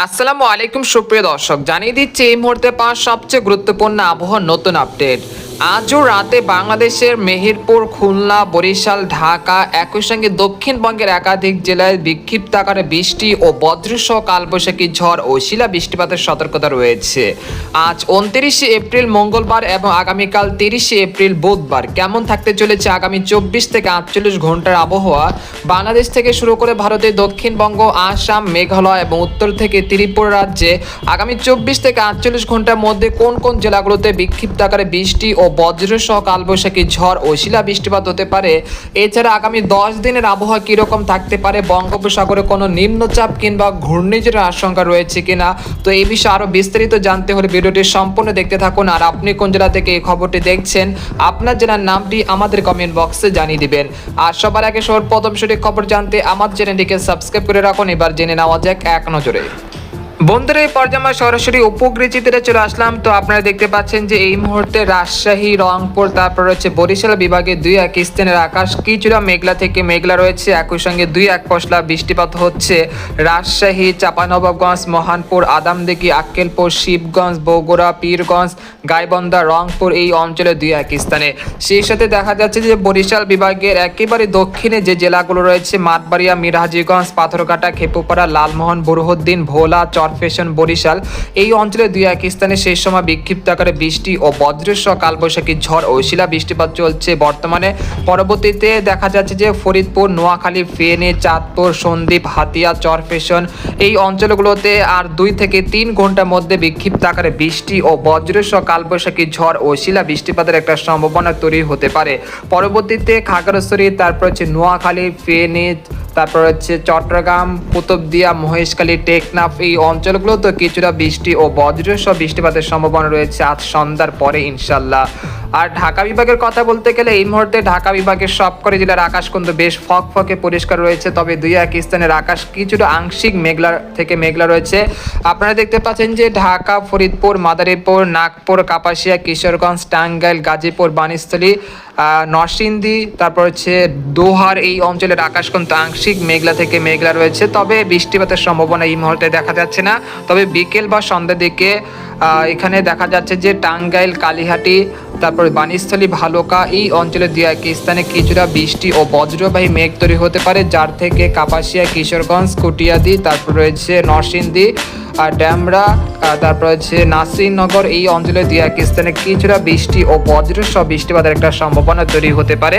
আসসালামু আলাইকুম সুপ্রিয় দর্শক, জানিয়ে দিচ্ছি এই মুহূর্তে পাওয়া সবচেয়ে গুরুত্বপূর্ণ আবহাওয়ার নতুন আপডেট। আজও রাতে বাংলাদেশের মেহেরপুর, খুলনা, বরিশাল, ঢাকা, একই সঙ্গে দক্ষিণবঙ্গের একাধিক জেলায় বিক্ষিপ্ত আকারে বৃষ্টি ও বজ্রসহ কালবৈশাখী ঝড় ও শিলা বৃষ্টিপাতের সতর্কতা রয়েছে। আজ 29শে এপ্রিল মঙ্গলবার এবং আগামীকাল 30শে এপ্রিল বুধবার কেমন থাকতে চলেছে আগামী 24 থেকে 48 ঘন্টার আবহাওয়া বাংলাদেশ থেকে শুরু করে ভারতের দক্ষিণবঙ্গ, আসাম, মেঘালয় এবং উত্তর থেকে ত্রিপুরা রাজ্যে আগামী 24 থেকে 48 ঘন্টার মধ্যে কোন কোন জেলাগুলোতে বিক্ষিপ্ত আকারে বৃষ্টি ও বজ্রসহ কালবৈশাখী ঝড় ও শিলা বৃষ্টিপাত হতে পারে। এছাড়া আগামী 10 দিনের আবহাওয়া কিরকম থাকতে পারে, বঙ্গোপসাগরে কোনো নিম্নচাপ কিংবা ঘূর্ণিঝড়ের আশঙ্কা রয়েছে কিনা, তো এই বিষয়ে আরো বিস্তারিত জানতে হলে ভিডিওটি সম্পূর্ণ দেখতে থাকুন। আর আপনি কোন জেলা থেকে এই খবরটি দেখছেন, আপনার জেলার নামটি আমাদের কমেন্ট বক্সে জানিয়ে দিবেন। আর সবার আগে সর্বপ্রথম সঠিক খবর জানতে আমার চ্যানেলটিকে সাবস্ক্রাইব করে রাখুন। এবার জেনে নেওয়া যাক এক নজরে। বন্ধুরা, এই পর্যায়ে আমরা সরাসরি উপগ্রহ চিত্রে চলে আসলাম। তো আপনারা দেখতে পাচ্ছেন যে এই মুহূর্তে রাজশাহী, রংপুর, তারপর রয়েছে বরিশাল বিভাগে দুই এক স্থানের আকাশ কিছুটা মেঘলা থেকে মেঘলা রয়েছে। একই সঙ্গে দুই এক পশলা বৃষ্টিপাত হচ্ছে রাজশাহী, চাঁপাইনবাবগঞ্জ, মহানপুর, আদামদিঘি, আক্কেলপুর, শিবগঞ্জ, বগুড়া, পীরগঞ্জ, গাইবান্ধা, রংপুর এই অঞ্চলে দুই এক স্থানে। সেই সাথে দেখা যাচ্ছে যে বরিশাল বিভাগের একেবারে দক্ষিণে যে জেলাগুলো রয়েছে মাঠবাড়িয়া, মিরহাজিগঞ্জ, পাথরঘাটা, খেপুপাড়া, লালমোহন, বুরহুদ্দিন, ভোলা, চরফেশন, বরিশাল এই অঞ্চলে দুই এক স্থানে সেই সময় বিক্ষিপ্ত আকারে বৃষ্টি ও বজ্রসহ কালবৈশাখী ঝড় ও শিলা বৃষ্টিপাত চলছে বর্তমানে। পরবর্তীতে দেখা যাচ্ছে যে ফরিদপুর, নোয়াখালী, ফেনী, চাঁদপুর, সন্দ্বীপ, হাতিয়া, চরফেশন এই অঞ্চলগুলোতে আর 2 থেকে 3 ঘন্টার মধ্যে বিক্ষিপ্ত আকারে বৃষ্টি ও বজ্রসহ কালবৈশাখী ঝড় ও শিলা বৃষ্টিপাতের একটা সম্ভাবনা তৈরি হতে পারে। পরবর্তীতে খাগড়াছড়ি, তারপর হচ্ছে নোয়াখালী, ফেনী, তারপর হচ্ছে চট্টগ্রাম, কুতুবদিয়া, মহেশখালী, টেকনাফ এই অঞ্চলগুলোতে কিছুটা বৃষ্টি ও বজ্রসহ বৃষ্টিপাতের সম্ভাবনা রয়েছে আজ সন্ধ্যার পরে ইনশাল্লাহ। আর ঢাকা বিভাগের কথা বলতে গেলে এই মুহূর্তে ঢাকা বিভাগের সবকটি জেলার আকাশ কিন্তু বেশ ফকফকে পরিষ্কার রয়েছে, তবে দুই এক স্থানের আকাশ কিছুটা আংশিক মেঘলা থেকে মেঘলা রয়েছে। আপনারা দেখতে পাচ্ছেন যে ঢাকা, ফরিদপুর, মাদারীপুর, নাগপুর, কাপাসিয়া, কিশোরগঞ্জ, টাঙ্গাইল, গাজীপুর, বাণীস্থলী, নরসিংদী, তারপর হচ্ছে দোহার এই অঞ্চলের আকাশ কিন্তু আংশিক মেঘলা থেকে মেঘলা রয়েছে, তবে বৃষ্টিপাতের সম্ভাবনা এই মুহূর্তে দেখা যাচ্ছে না। তবে বিকেল বা সন্ধ্যার দিকে এখানে দেখা যাচ্ছে যে টাঙ্গাইল, কালিহাটি, তারপর বাণীস্থলী, ভালুকা এই অঞ্চলের দুই এক স্থানে কিছুটা বৃষ্টি ও বজ্রবাহী মেঘ তৈরি হতে পারে, যার থেকে কাপাসিয়া, কিশোরগঞ্জ, কটিয়াদি, তারপর রয়েছে নরসিংদী, ড্যামরা, তারপর হচ্ছে নাসিরনগর এই অঞ্চলে দুই এক স্থানে কিছুটা বৃষ্টি ও বজ্রসহ বৃষ্টিপাতের একটা সম্ভাবনা তৈরি হতে পারে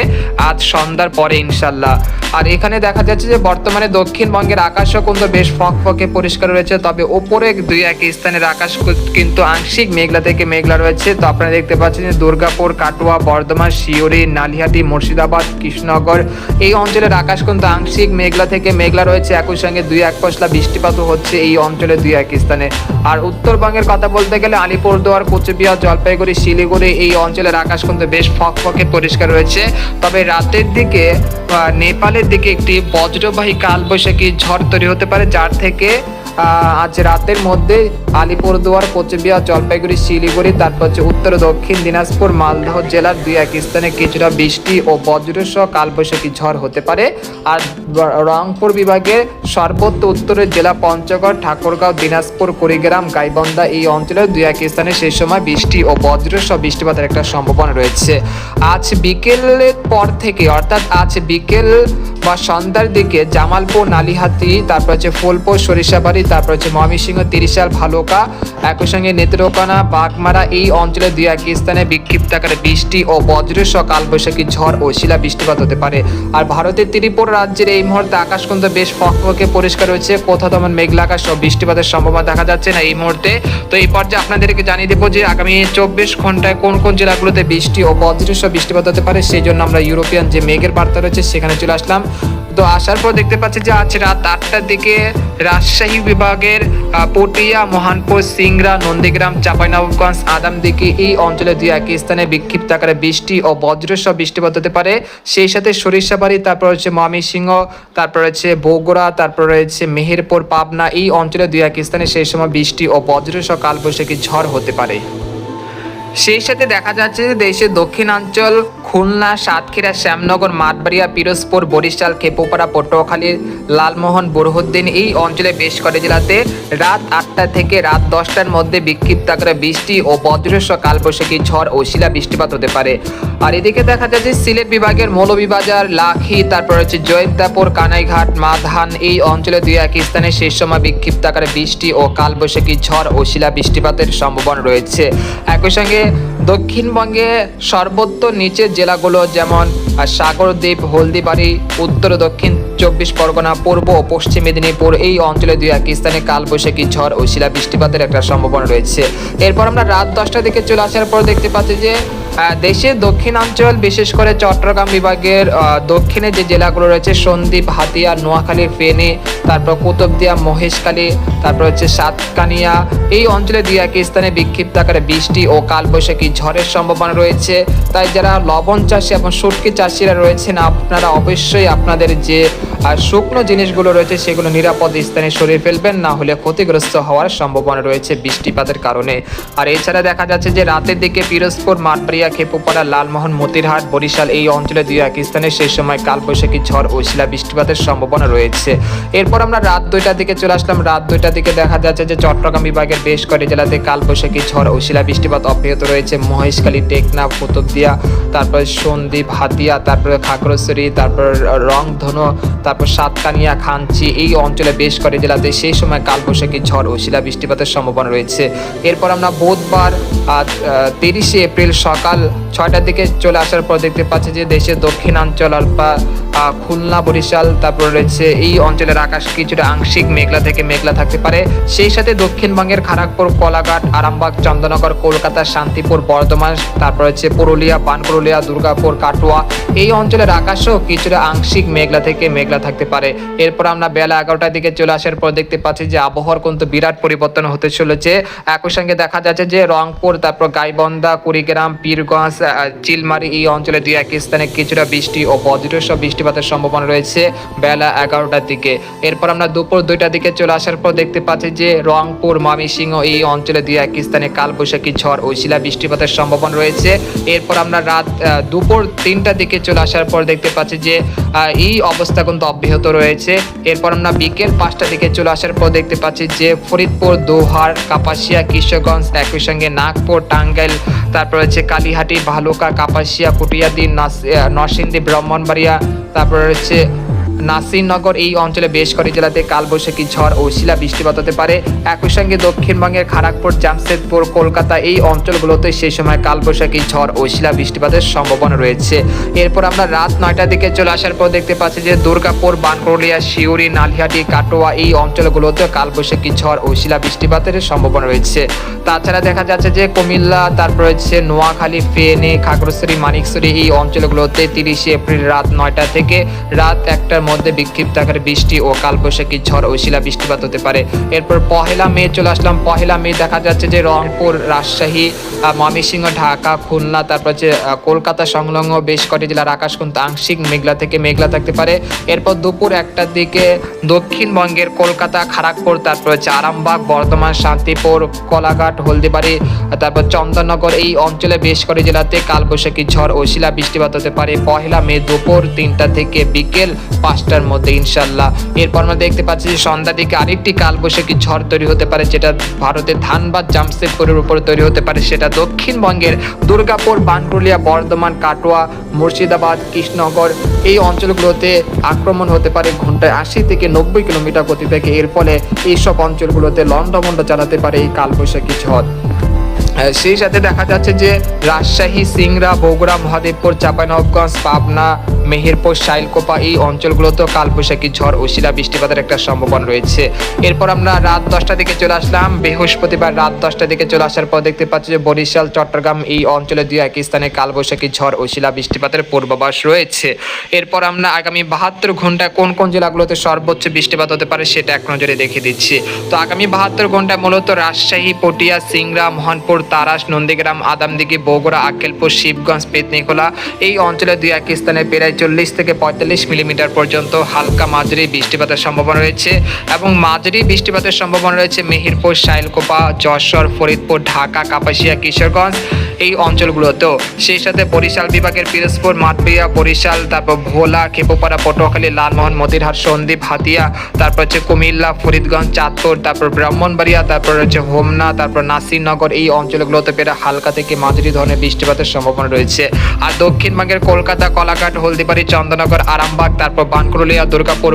আজ সন্ধ্যার পরে ইনশাল্লাহ। আর এখানে দেখা যাচ্ছে যে বর্তমানে দক্ষিণবঙ্গের আকাশও কিন্তু বেশ ফকফকে পরিষ্কার রয়েছে, তবে ওপরে দুই এক স্থানের আকাশ কিন্তু আংশিক মেঘলা থেকে মেঘলা রয়েছে। তো আপনারা দেখতে পাচ্ছেন যে দুর্গাপুর, কাটোয়া, বর্ধমান, শিউরি, নালিহাটি, মুর্শিদাবাদ, কৃষ্ণনগর এই অঞ্চলের আকাশ কিন্তু আংশিক মেঘলা থেকে মেঘলা রয়েছে। একই সঙ্গে দুই এক পশলা বৃষ্টিপাতও হচ্ছে এই অঞ্চলে দুই এক স্থানে। আর উত্তরবঙ্গের কথা বলতে গেলে আলিপুরদুয়ার, কোচবিহার, জলপাইগুড়ি, শিলিগুড়ি এই অঞ্চলের আকাশ কিন্তু বেশ ফকফকে পরিষ্কার রয়েছে, তবে রাতের দিকে নেপালের দিকে একটি বজ্রবাহী কালবৈশাখী ঝড় তৈরি হতে পারে, যার থেকে আজ রাতের মধ্যে আলিপুরদুয়ার, কোচবিহার, জলপাইগুড়ি, শিলিগুড়ি, তারপর হচ্ছে উত্তর দক্ষিণ দিনাজপুর, মালদহ জেলার দুই এক স্থানে কিছুটা বৃষ্টি ও বজ্রসহ কালবৈশাখী ঝড় হতে পারে। আর রংপুর বিভাগের সর্বোচ্চ উত্তরের জেলা পঞ্চগড়, ঠাকুরগাঁও, দিনাজপুর, কুড়িগ্রাম, গাইবান্ধা এই অঞ্চলের দুই এক স্থানে সেই সময় বৃষ্টি ও বজ্রসহ বৃষ্টিপাতের একটা সম্ভাবনা রয়েছে। আজ বিকেলের পর থেকে অর্থাৎ আজ বিকেল বা সন্ধ্যার দিকে জামালপুর, নালিহাতি, তারপর হচ্ছে ফুলপুর, সরিষাবাড়ি, তারপর হচ্ছে ময়মনসিংহ, তিরিশাল, ভালুকা, একই সঙ্গে নেত্রকোনা, বাগমারা এই অঞ্চলে দুই এক স্থানে বিক্ষিপ্ত আকারে বৃষ্টি ও বজ্রসহ কালবৈশাখী ঝড় ও শিলা বৃষ্টিপাত হতে পারে। আর ভারতের ত্রিপুরা রাজ্যের এই মুহূর্তে আকাশ কিন্তু বেশ ফকফকে পরিষ্কার রয়েছে, কোথাও তেমন মেঘলা আকাশ ও বৃষ্টিপাতের সম্ভাবনা দেখা যাচ্ছে না এই মুহূর্তে। তো এই পর্যায়ে আপনাদেরকে জানিয়ে দেবো যে আগামী 24 ঘন্টায় কোন কোন জেলাগুলোতে বৃষ্টি ও বজ্রসহ বৃষ্টিপাত হতে পারে, সেই জন্য আমরা ইউরোপিয়ান যে মেঘের বার্তা রয়েছে সেখানে চলে আসলাম। তো আসার পর দেখতে পাচ্ছি যে আজ রাত 8টার দিকে রাজশাহী বিভাগের পটিয়া, মহানপুর, সিংড়া, নন্দীগ্রাম, চাঁপাইনবাবগঞ্জ, আদামদিঘি এই অঞ্চলে দুই এক স্থানে বিক্ষিপ্ত আকারে বৃষ্টি ও বজ্রসহ বৃষ্টিপাত হতে পারে। সেই সাথে সরিষাবাড়ি, তারপর হচ্ছে ময়মনসিংহ, তারপর হচ্ছে বগুড়া, তারপর রয়েছে মেহেরপুর, পাবনা এই অঞ্চলে দুই এক স্থানে সেই সময় বৃষ্টি ও বজ্রসহ কালবৈশাখী ঝড় হতে পারে। সেই সাথে দেখা যাচ্ছে যে দেশের দক্ষিণাঞ্চল খুলনা, সাতক্ষীরা, শ্যামনগর, মাঠবাড়িয়া, পিরোজপুর, বরিশাল, খেপুপাড়া, পটুয়াখালী, লালমোহন, বুরহানুদ্দিন এই অঞ্চলে বেশ কয়েকটি জেলাতে রাত 8টা থেকে রাত 10টার মধ্যে বিক্ষিপ্ত আকারে বৃষ্টি ও বজ্রসহ কালবৈশাখী ঝড় ও শিলা বৃষ্টিপাত হতে পারে। আর এদিকে দেখা যাচ্ছে সিলেট বিভাগের মৌলভীবাজার, লাখি, তারপর হচ্ছে জয়ন্তাপুর, কানাইঘাট, মাধান এই অঞ্চলে দুই এক স্থানে শেষ সময় বিক্ষিপ্ত আকারে বৃষ্টি ও কালবৈশাখী ঝড় ও শিলা বৃষ্টিপাতের সম্ভাবনা রয়েছে। একই সঙ্গে দক্ষিণবঙ্গে সর্বত্র নিচের জেলাগুলো যেমন সাগরদ্বীপ, হলদিবাড়ি, উত্তর ও দক্ষিণ 24 পরগনা, পূর্ব ও পশ্চিম মেদিনীপুর এই অঞ্চলে দুই এক স্থানে কালবৈশাখী ঝড় ও শিলা বৃষ্টিপাতের একটা সম্ভাবনা রয়েছে। এরপর আমরা রাত 10টার দিকে চলে আসার পর দেখতে পাচ্ছি যে দেশের দক্ষিণাঞ্চল বিশেষ করে চট্টগ্রাম বিভাগের দক্ষিণে যে জেলাগুলো রয়েছে সন্দ্বীপ, হাতিয়া, নোয়াখালী, ফেনী, তারপর কুতুবদিয়া, মহেশখালী, তারপর হচ্ছে সাতকানিয়া এই অঞ্চলে দুই এক স্থানে বিক্ষিপ্ত আকারে বৃষ্টি ও কালবৈশাখী ঝড়ের সম্ভাবনা রয়েছে। তাই যারা লবণ চাষি এবং শুটকি চাষিরা রয়েছেন আপনারা অবশ্যই আপনাদের যে শুকনো জিনিসগুলো রয়েছে সেগুলো নিরাপদ স্থানে সরিয়ে ফেলবেন, না হলে ক্ষতিগ্রস্ত হওয়ার সম্ভাবনা রয়েছে বৃষ্টিপাতের কারণে। আর এছাড়া দেখা যাচ্ছে যে রাতের দিকে পিরোজপুর, মাঠবাড়িয়া, খেপুপাড়া, লালমোহন, মতিরহাট, বরিশাল এই অঞ্চলে দুই এক স্থানে সেই সময় কালবৈশাখী ঝড় ও শিলা বৃষ্টিপাতের সম্ভাবনা রয়েছে। এরপর আমরা রাত 2টার দিকে চলে আসলাম। রাত 2টার দিকে দেখা যাচ্ছে যে চট্টগ্রাম বিভাগের বেশ কয়েকটি জেলাতে কালবৈশাখী ঝড় ও শিলা বৃষ্টিপাত অব্যাহত রয়েছে। মহেশখালী, টেকনাফ, কুতুবদিয়া, তারপর সন্দ্বীপ, হাতিয়া, তারপরে খাগড়াছড়ি, তারপর রংধনু, তারপর সাতকানিয়া, খাঞ্চি এই অঞ্চলে বেশ কয়েকটি জেলাতে সেই সময় কালবৈশাখী ঝড় ও শিলা বৃষ্টিপাতের সম্ভাবনা রয়েছে। এরপর আমরা বুধবার 30শে এপ্রিল সকাল 6টার দিকে চলে আসার পর দেখতে পাচ্ছি যে দেশের দক্ষিণাঞ্চল বা খুলনা, বরিশাল, তারপর রয়েছে এই অঞ্চলের আকাশ কিছুটা আংশিক মেঘলা থেকে মেঘলা থাকতে পারে। সেই সাথে দক্ষিণবঙ্গের খড়গপুর, কোলাঘাট, আরামবাগ, চন্দননগর, কলকাতা, শান্তিপুর, বর্ধমান, তারপর হচ্ছে পুরুলিয়া, পানপুরুলিয়া, দুর্গাপুর, কাটোয়া এই অঞ্চলের আকাশও কিছুটা আংশিক মেঘলা থেকে মেঘলা থাকতে পারে। এরপর আমরা বেলা 11টার দিকে চলে আসার পর দেখতে পাচ্ছি যে আবহাওয়ার কিন্তু বিরাট পরিবর্তন হতে চলেছে। একই সঙ্গে দেখা যাচ্ছে যে রংপুর, তারপর গাইবান্ধা, কুড়িগ্রাম, পীরগঞ্জ, চিলমারি এই অঞ্চলে দুই এক স্থানে কিছুটা বৃষ্টি ও বজ্রসহ বৃষ্টিপাতের সম্ভাবনা রয়েছে বেলা 11টার দিকে। এরপর আমরা দুপুর 2টার দিকে চলে আসার পর দেখতে পাচ্ছি যে রংপুর, ময়মনসিংহ এই অঞ্চলে দুই এক স্থানে কালবৈশাখী ঝড় ও শিলা বৃষ্টিপাতের সম্ভাবনা রয়েছে। এরপর আমরা দুপুর 3টার দিকে চলে আসার পর দেখতে পাচ্ছি যে এই অবস্থা কিন্তু অব্যাহত রয়েছে। এরপর আমরা বিকেল 5টার দিকে চলে আসার পর দেখতে পাচ্ছি যে ফরিদপুর, দোহার, কাপাসিয়া, কিশোরগঞ্জ, একই সঙ্গে নাগপুর, টাঙ্গাইল, তারপর হচ্ছে কালীহাটি, ভালুকা, কাপাসিয়া, কুটিয়াদি, নরসিংদী, ব্রাহ্মণবাড়িয়া, তারপর হচ্ছে নাসিরনগর এই অঞ্চলে বেশ কয়েকটি জেলাতে কালবৈশাখী ঝড় ও শিলা বৃষ্টিপাত হতে পারে। একই সঙ্গে দক্ষিণবঙ্গের খড়গপুর, জামশেদপুর, কলকাতা এই অঞ্চলগুলোতে সেই সময় কালবৈশাখী ঝড় ও শিলা বৃষ্টিপাতের সম্ভাবনা রয়েছে। এরপর আমরা রাত 9টার দিকে চলে আসার পর দেখতে পাচ্ছি যে দুর্গাপুর, বানকুরুলিয়া, শিউরি, নালিহাটি, কাটোয়া এই অঞ্চলগুলোতে কালবৈশাখী ঝড় ও শিলা বৃষ্টিপাতের সম্ভাবনা রয়েছে। তাছাড়া দেখা যাচ্ছে যে কুমিল্লা, তারপর হচ্ছে নোয়াখালী, ফেনী, খাগড়াছড়ি, মানিকছড়ি এই অঞ্চলগুলোতে 30শে এপ্রিল রাত 9টা থেকে রাত 1টার মধ্যে বিক্ষিপ্ত আকারে বৃষ্টি ও কালবৈশাখী ঝড় ও শিলা বৃষ্টিপাত হতে পারে। এরপর 1লা মে চলে আসলাম। 1লা মে দেখা যাচ্ছে যে রংপুর, রাজশাহী, ময়মনসিংহ, ঢাকা, খুলনা, তারপর হচ্ছে কলকাতা সংলগ্ন বেশ কয়েকটি জেলার আকাশ কিন্তু আংশিক মেঘলা থেকে মেঘলা থাকতে পারে। এরপর দুপুর 1টার দিকে দক্ষিণবঙ্গের কলকাতা, খড়গপুর, তারপর হচ্ছে আরামবাগ, বর্ধমান, শান্তিপুর, কোলাঘাট, হলদিবাড়ি, তারপর চন্দননগর এই অঞ্চলে বেশ কয়েকটি জেলাতে কালবৈশাখী ঝড় ও শিলা বৃষ্টিপাত হতে পারে 1লা মে দুপুর 3টা থেকে বিকেল 5টার মধ্যে ইনশাল্লাহ। এরপর আমরা দেখতে পাচ্ছি যে সন্ধ্যার দিকে আরেকটি কালবৈশাখী ঝড় তৈরি হতে পারে, যেটা ভারতের ধানবাদ, জামশেদপুরের উপর তৈরি হতে পারে। সেটা দক্ষিণবঙ্গের দুর্গাপুর, বানকুরুলিয়া, বর্ধমান, কাটোয়া, মুর্শিদাবাদ, কৃষ্ণনগর এই অঞ্চলগুলোতে আক্রমণ হতে পারে ঘন্টায় 80 থেকে 90 কিলোমিটার গতি থেকে। এর ফলে এইসব অঞ্চলগুলোতে লন্ডভন্ড চালাতে পারে এই কালবৈশাখী ঝড়। সেই সাথে দেখা যাচ্ছে যে রাজশাহী, সিংড়া, বগুড়া, মহাদেবপুর, চাঁপাইনবাবগঞ্জ, পাবনা, মেহেরপুর, শাইলকোপা এই অঞ্চলগুলোতেও কালবৈশাখী ঝড় ও শিলা বৃষ্টিপাতের একটা সম্ভাবনা রয়েছে। এরপর আমরা রাত 10টার দিকে চলে আসলাম। বৃহস্পতিবার রাত 10টার দিকে চলে আসার পর দেখতে পাচ্ছি যে বরিশাল, চট্টগ্রাম এই অঞ্চলে দুই এক স্থানে কালবৈশাখী ঝড় ও শিলা বৃষ্টিপাতের পূর্বাভাস রয়েছে। এরপর আমরা আগামী 72 ঘন্টায় কোন কোন জেলাগুলোতে সর্বোচ্চ বৃষ্টিপাত হতে পারে সেটা এক নজরে দেখে দিচ্ছি। তো আগামী 72 ঘন্টায় মূলত রাজশাহী, পটিয়া, সিংড়া, মোহনপুর, তারাস, নন্দীগ্রাম, আদামদিঘি, বগুড়া, আক্কেলপুর, শিবগঞ্জ, পেতনিখোলা এই অঞ্চলে দুই এক স্থানে প্রায় 40 থেকে 45 মিলিমিটার পর্যন্ত হালকা মাঝারি বৃষ্টিপাতের সম্ভাবনা রয়েছে এবং মাঝারি বৃষ্টিপাতের সম্ভাবনা রয়েছে মেহেরপুর, শাইলকোপা, যশোর, ফরিদপুর, ঢাকা, কাপাসিয়া, কিশোরগঞ্জ এই অঞ্চলগুলোতেও। সেই সাথে বরিশাল বিভাগের পিরোজপুর, মাঠবিয়া, বরিশাল, তারপর ভোলা, খেপুপাড়া, পটুয়াখালী, লালমোহন, মতিরহাট, সন্দ্বীপ, হাতিয়া, তারপর হচ্ছে কুমিল্লা, ফরিদগঞ্জ, চাঁদপুর, তারপর ব্রাহ্মণবাড়িয়া, তারপর হচ্ছে হোমনা, তারপর নাসিরনগর এই অঞ্চলগুলোতে প্রায় হালকা থেকে মাঝারি ধরনের বৃষ্টিপাতের সম্ভাবনা রয়েছে। আর দক্ষিণবঙ্গের কলকাতা, কলাঘাট, হলদিবাড়ি, চন্দননগর, আরামবাগ, তারপর বানকুরুলিয়া, দুর্গাপুর,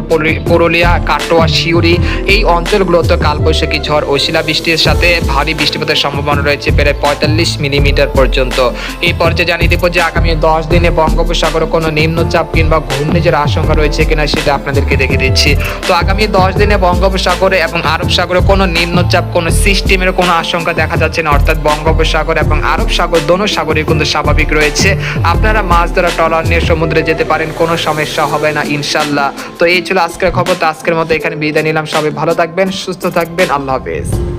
পুরুলিয়া, কাটোয়া, শিউরি এই অঞ্চলগুলোতে কালবৈশাখী ঝড় ও শিলাবৃষ্টির সাথে ভারী বৃষ্টিপাতের সম্ভাবনা রয়েছে প্রায় 45 মিলিমিটার পর্যন্ত। এই পর্যায়ে জানিয়ে দেব যে আগামী 10 দিনে বঙ্গোপসাগরে কোনো নিম্নচাপ কিংবা ঘূর্ণিঝড়ের আশঙ্কা রয়েছে কিনা সেটা আপনাদেরকে দেখে দিচ্ছি। তো আগামী 10 দিনে বঙ্গোপসাগরে এবং আরব সাগরে কোনো নিম্নচাপ, কোনো সিস্টেমের কোনো আশঙ্কা দেখা যাচ্ছে না, অর্থাৎ বঙ্গোপসাগর এবং আরব সাগর দোনো সাগরই কিন্তু স্বাভাবিক রয়েছে। আপনারা মাছ ধরা ট্রলার নিয়ে সমুদ্রে যেতে পারেন, কোনো সমস্যা হবে না ইনশাল্লাহ। তো এই ছিল আজকের খবর। তো আজকের মতো এখানে বিদায় নিলাম। সবাই ভালো থাকবেন, সুস্থ থাকবেন, আল্লাহ হাফেজ।